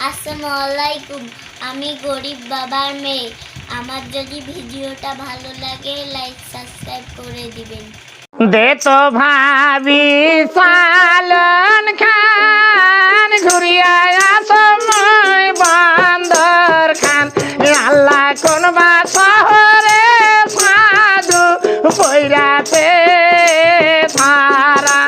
আসসালামু আলাইকুম। আমি গরিব বাবার মেয়ে। আমার যদি ভিডিওটা ভালো লাগে লাইক সাবস্ক্রাইব করে দিবেন। দে তো ভাবি সালন খান ঘুরিয়া সময় বান্দর খান আল্লাহ কোন বা শহরে সাধু পৈরাতে ধারা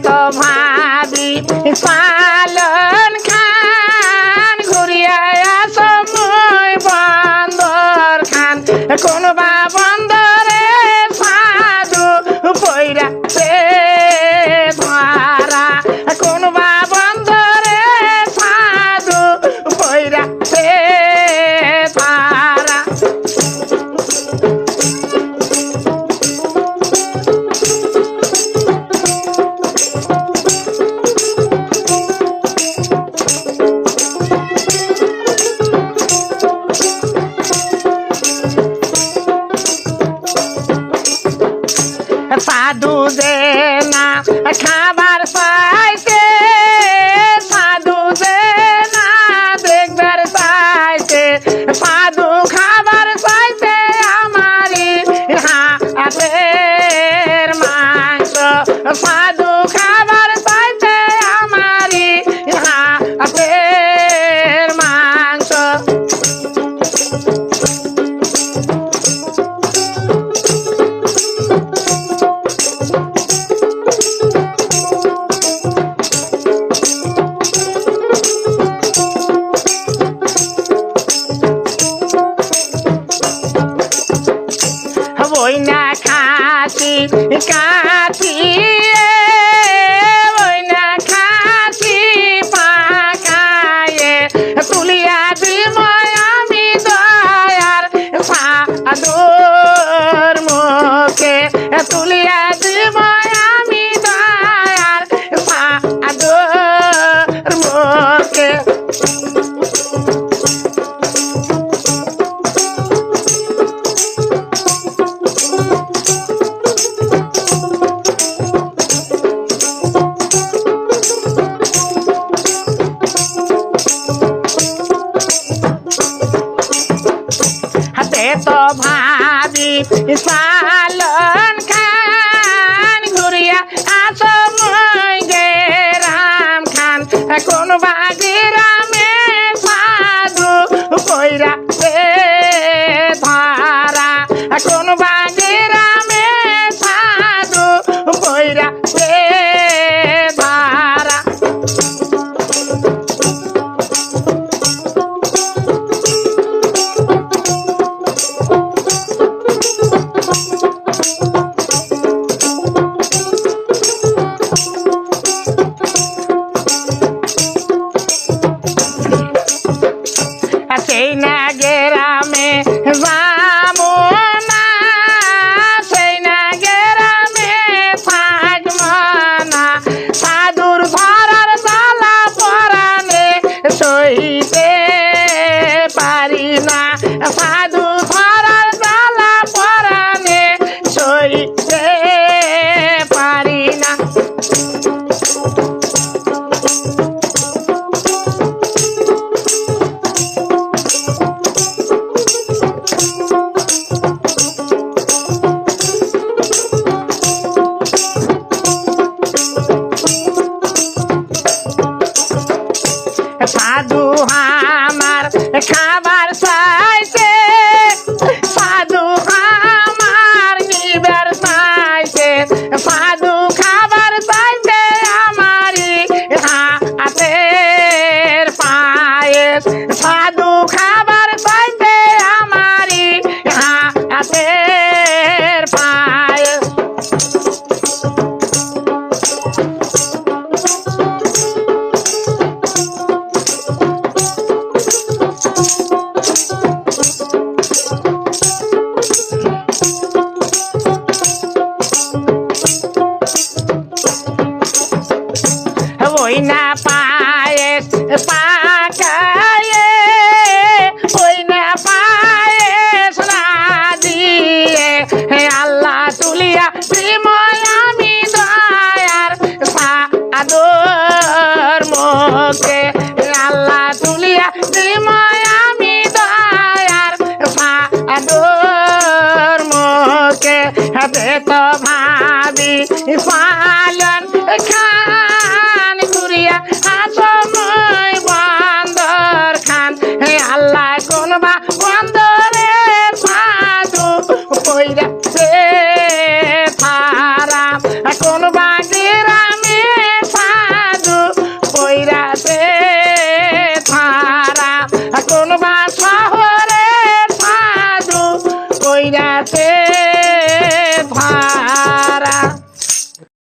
তো ভাবি পালন খান ঘুরিয়া সময় বন্দর খান কোন বা বন্দরে সাধু পৈরা ধারা কোন বা বন্দরে সাধু পৈরা ধারা সাধু দে না খাবার পাইছে সাধু দে না দেখবার পাইছে সাধু খাবার পাইছে আমারি হাতের মাংস সাধু খাবার পাইছে আমারি হাতের মাংস ওই না খাসি কাছি ওই না খাসি পাকায়ে তুলিয়া দিব আমি দয়ার সাধুর মুখে তুলিয়া দিব আমি দয়ার সাধুর মুখে তো ভাবি পালন খান ঘুরিয়া সময় গে রাম খান কোন বাগি রামে সাধু পৈরা ধারা কোন বাগি রামে সাধু পৈরা ধারা সেই না গেরামে যাবো না সেই না গেরামে থাকবো না সাধুর ধরার জ্বালা পরানে সইতে পারি না সাধু ধরার জ্বালা পরানে সইতে পারি না সাধু আমার খাবার চাইছে সাধু আমার নিবার চাইছে সাধু খাবার চাইছে আমারি হাতের পায়েস সাধু খাবার চাইছে আমারি হাতের পায়েস না পায়েস